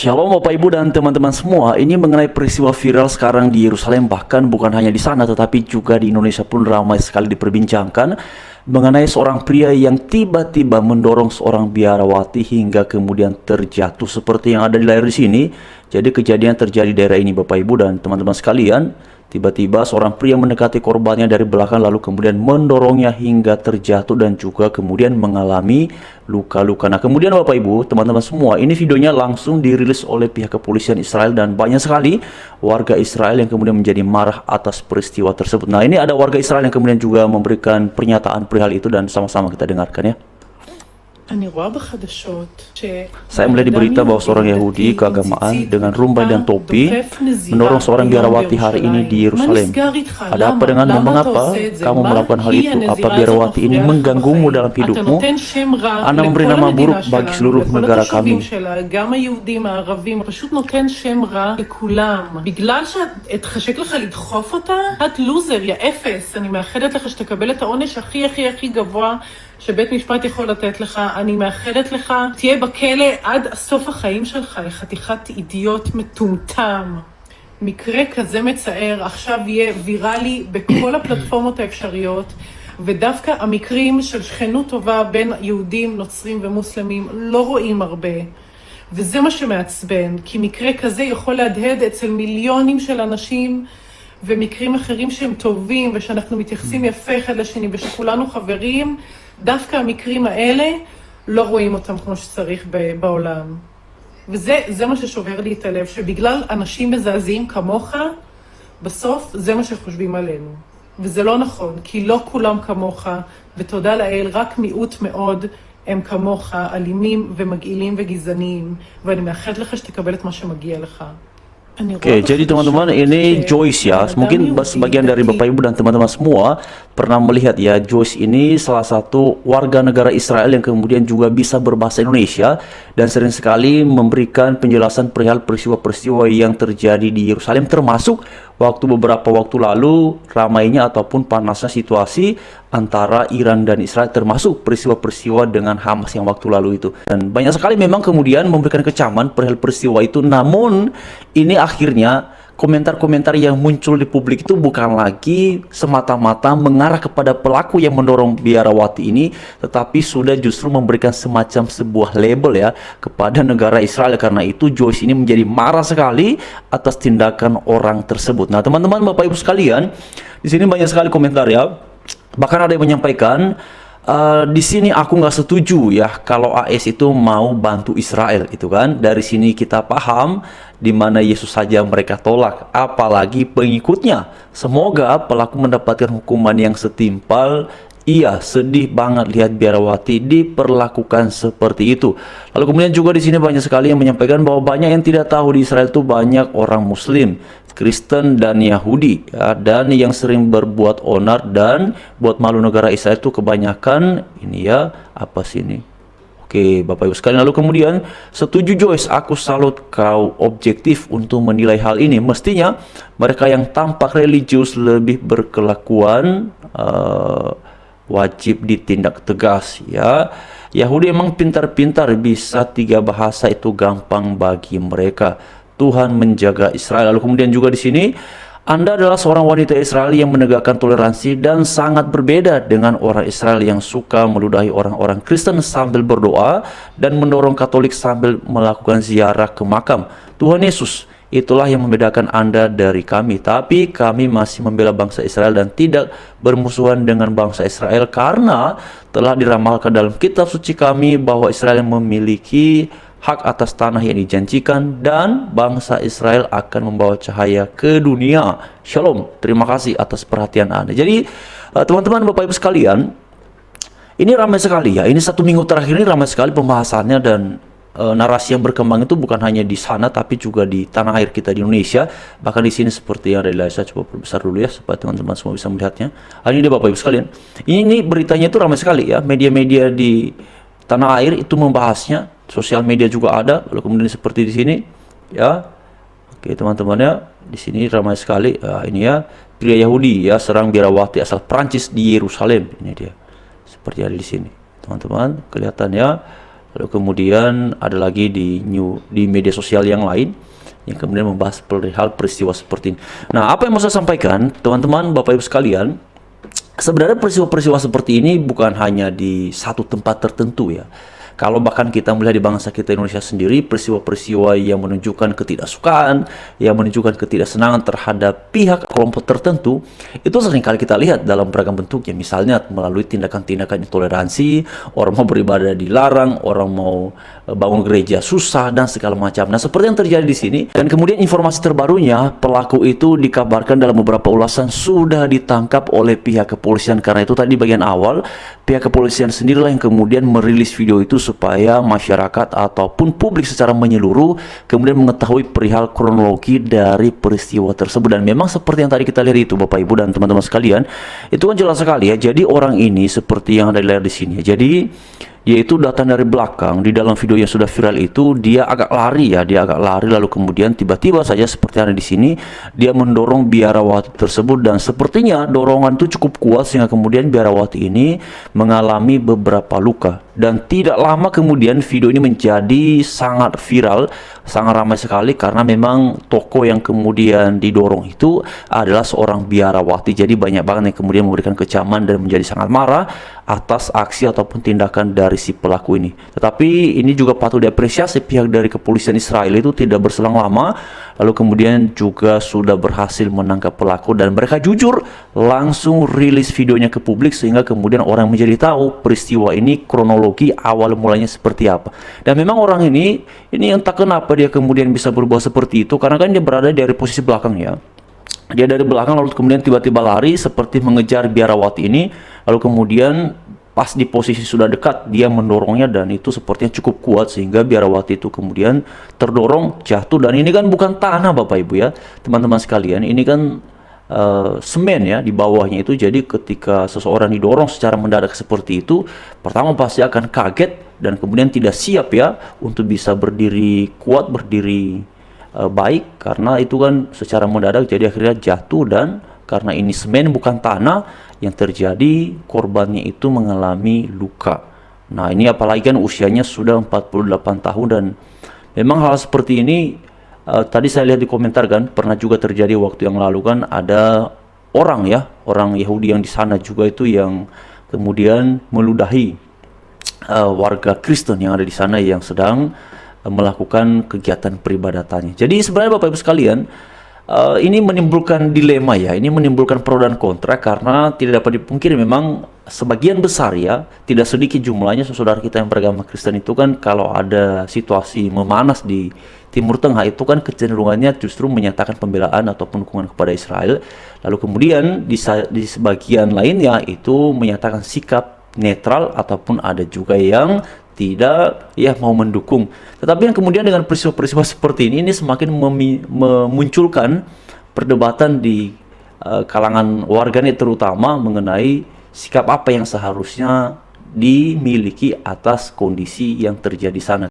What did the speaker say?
Shalom Bapak Ibu dan teman-teman semua. Ini mengenai peristiwa viral sekarang di Yerusalem, bahkan bukan hanya di sana tetapi juga di Indonesia pun ramai sekali diperbincangkan, mengenai seorang pria yang tiba-tiba mendorong seorang biarawati hingga kemudian terjatuh seperti yang ada di layar di sini. Jadi kejadian terjadi di daerah ini Bapak Ibu dan teman-teman sekalian. Tiba-tiba seorang pria mendekati korbannya dari belakang lalu kemudian mendorongnya hingga terjatuh dan juga kemudian mengalami luka-luka. Nah, kemudian Bapak Ibu, teman-teman semua, ini videonya langsung dirilis oleh pihak kepolisian Israel dan banyak sekali warga Israel yang kemudian menjadi marah atas peristiwa tersebut. Nah, ini ada warga Israel yang kemudian juga memberikan pernyataan perihal itu dan sama-sama kita dengarkan ya. Saya melihat di berita bahwa seorang Yahudi keagamaan dengan rumbai dan topi mendorong seorang biarawati hari ini di Yerusalem. Ada apa denganmu? Mengapa kamu melakukan hal itu? Apa biarawati ini mengganggumu dalam hidupmu? Anda memberi nama buruk bagi seluruh negara kami. שבית משפט יכול לתת לך, אני מאחלת לך, תהיה בכלא עד סוף החיים שלך, חתיכת אידיוט מטומטם. מקרה כזה מצער, עכשיו יהיה ויראלי בכל הפלטפורמות האפשריות, ודווקא המקרים של שכנות טובה בין יהודים, נוצרים ומוסלמים לא רואים הרבה. וזה מה שמעצבן, כי מקרה כזה יכול להדהד אצל מיליונים של אנשים, ומקרים אחרים שהם טובים, ושאנחנו מתייחסים יפה אחד לשני, ושכולנו חברים, דווקא המקרים האלה לא רואים אותם כמו שצריך בעולם. וזה מה ששובר לי את הלב, שבגלל אנשים מזעזעים כמוך, בסוף זה מה שחושבים עלינו. וזה לא נכון, כי לא כולם כמוך, ותודה לאל, רק מיעוט מאוד הם כמוך, אלימים ומגעילים וגזעניים, ואני מאחלת לך שתקבל את מה שמגיע לך. Oke, jadi teman-teman, ini Joyce ya. Mungkin sebagian dari Bapak Ibu dan teman-teman semua pernah melihat ya, Joyce ini salah satu warga negara Israel yang kemudian juga bisa berbahasa Indonesia dan sering sekali memberikan penjelasan perihal peristiwa-peristiwa yang terjadi di Yerusalem, termasuk beberapa waktu lalu ramainya ataupun panasnya situasi antara Iran dan Israel, termasuk peristiwa-peristiwa dengan Hamas yang waktu lalu itu. Dan banyak sekali memang kemudian memberikan kecaman perihal peristiwa itu, namun ini akhirnya komentar-komentar yang muncul di publik itu bukan lagi semata-mata mengarah kepada pelaku yang mendorong biarawati ini, tetapi sudah justru memberikan semacam sebuah label ya kepada negara Israel. Karena itu Joyce ini menjadi marah sekali atas tindakan orang tersebut. Nah, teman-teman, Bapak Ibu sekalian, di sini banyak sekali komentar ya. Bahkan ada yang menyampaikan, di sini aku nggak setuju ya kalau AS itu mau bantu Israel, itu kan. Dari sini kita paham di mana Yesus saja mereka tolak, apalagi pengikutnya. Semoga pelaku mendapatkan hukuman yang setimpal. Iya, sedih banget lihat biarawati diperlakukan seperti itu. Lalu kemudian juga di sini banyak sekali yang menyampaikan bahwa banyak yang tidak tahu di Israel itu banyak orang Muslim, Kristen dan Yahudi ya, dan yang sering berbuat onar dan buat malu negara Israel itu kebanyakan ini ya, apa sih ini? Oke, Bapak Ibu sekalian, lalu kemudian setuju Joyce, aku salut kau objektif untuk menilai hal ini. Mestinya mereka yang tampak religius lebih berkelakuan wajib ditindak tegas ya. Yahudi emang pintar-pintar, bisa 3 bahasa itu gampang bagi mereka. Tuhan menjaga Israel. Lalu kemudian juga di sini, Anda adalah seorang wanita Israel yang menegakkan toleransi dan sangat berbeda dengan orang Israel yang suka meludahi orang-orang Kristen sambil berdoa dan mendorong Katolik sambil melakukan ziarah ke makam. Tuhan Yesus, itulah yang membedakan Anda dari kami. Tapi kami masih membela bangsa Israel dan tidak bermusuhan dengan bangsa Israel karena telah diramalkan dalam kitab suci kami bahwa Israel memiliki hak atas tanah yang dijanjikan dan bangsa Israel akan membawa cahaya ke dunia. Shalom, terima kasih atas perhatian Anda. Jadi teman-teman, Bapak Ibu sekalian, ini ramai sekali ya. Ini 1 minggu terakhir ini ramai sekali pembahasannya dan narasi yang berkembang itu bukan hanya di sana tapi juga di tanah air kita di Indonesia. Bahkan di sini seperti yang ada di layar, saya coba perbesar dulu ya supaya teman-teman semua bisa melihatnya. Ini dia Bapak Ibu sekalian. Ini beritanya itu ramai sekali ya. Media-media di tanah air itu membahasnya, sosial media juga ada. Lalu kemudian seperti di sini ya. Oke teman-teman ya, di sini ramai sekali. Ini ya, pria Yahudi ya serang biarawati asal Prancis di Yerusalem. Ini dia seperti ada di sini teman-teman, kelihatannya Lalu kemudian ada lagi di media sosial yang lain yang kemudian membahas perihal peristiwa seperti ini. Nah, apa yang mau saya sampaikan, teman-teman, Bapak Ibu sekalian, sebenarnya peristiwa-peristiwa seperti ini bukan hanya di satu tempat tertentu ya. Kalau bahkan kita melihat di bangsa kita Indonesia sendiri, peristiwa-peristiwa yang menunjukkan ketidaksukaan, yang menunjukkan ketidaksenangan terhadap pihak kelompok tertentu, itu seringkali kita lihat dalam beragam bentuknya. Misalnya melalui tindakan-tindakan intoleransi, orang mau beribadah dilarang, orang mau bangun gereja susah, dan segala macam. Nah, seperti yang terjadi di sini. Dan kemudian informasi terbarunya, pelaku itu dikabarkan dalam beberapa ulasan sudah ditangkap oleh pihak kepolisian. Karena itu tadi bagian awal, pihak kepolisian sendirilah yang kemudian merilis video itu supaya masyarakat ataupun publik secara menyeluruh kemudian mengetahui perihal kronologi dari peristiwa tersebut. Dan memang seperti yang tadi kita lihat itu, Bapak Ibu dan teman-teman sekalian, itu kan jelas sekali ya. Jadi orang ini seperti yang ada dilihat di sini ya. Jadi dia itu datang dari belakang. Di dalam video yang sudah viral itu dia agak lari ya, dia agak lari, lalu kemudian tiba-tiba saja seperti ada di sini dia mendorong biarawati tersebut, dan sepertinya dorongan itu cukup kuat sehingga kemudian biarawati ini mengalami beberapa luka. Dan tidak lama kemudian video ini menjadi sangat viral, sangat ramai sekali, karena memang toko yang kemudian didorong itu adalah seorang biarawati. Jadi banyak banget yang kemudian memberikan kecaman dan menjadi sangat marah atas aksi ataupun tindakan dari si pelaku ini. Tetapi ini juga patut diapresiasi, pihak dari kepolisian Israel itu tidak berselang lama, lalu kemudian juga sudah berhasil menangkap pelaku, dan mereka jujur langsung rilis videonya ke publik sehingga kemudian orang menjadi tahu peristiwa ini, kronologi awal mulanya seperti apa. Dan memang orang ini entah kenapa dia kemudian bisa berbuat seperti itu, karena kan dia berada dari posisi belakang ya. Dia dari belakang lalu kemudian tiba-tiba lari seperti mengejar biarawati ini, lalu kemudian pas di posisi sudah dekat dia mendorongnya, dan itu sepertinya cukup kuat sehingga biarawati itu kemudian terdorong jatuh. Dan ini kan bukan tanah Bapak Ibu ya teman-teman sekalian, ini kan semen ya di bawahnya itu. Jadi ketika seseorang didorong secara mendadak seperti itu, pertama pasti akan kaget dan kemudian tidak siap ya untuk bisa berdiri kuat, berdiri baik, karena itu kan secara mendadak jadi akhirnya jatuh. Dan karena ini semen bukan tanah, yang terjadi korbannya itu mengalami luka. Nah, ini apalagi kan usianya sudah 48 tahun, dan memang hal seperti ini tadi saya lihat di komentar kan pernah juga terjadi waktu yang lalu kan, ada orang Yahudi yang di sana juga itu yang kemudian meludahi warga Kristen yang ada di sana yang sedang melakukan kegiatan peribadatannya. Jadi sebenarnya Bapak Ibu sekalian, ini menimbulkan dilema ya, ini menimbulkan pro dan kontra, karena tidak dapat dipungkiri memang sebagian besar ya, tidak sedikit jumlahnya saudara kita yang beragama Kristen itu kan kalau ada situasi memanas di Timur Tengah itu kan kecenderungannya justru menyatakan pembelaan ataupun dukungan kepada Israel. Lalu kemudian di sebagian lainnya itu menyatakan sikap netral, ataupun ada juga yang tidak ya mau mendukung. Tetapi yang kemudian dengan peristiwa-peristiwa seperti ini semakin memunculkan perdebatan di kalangan warganet terutama mengenai sikap apa yang seharusnya dimiliki atas kondisi yang terjadi sana.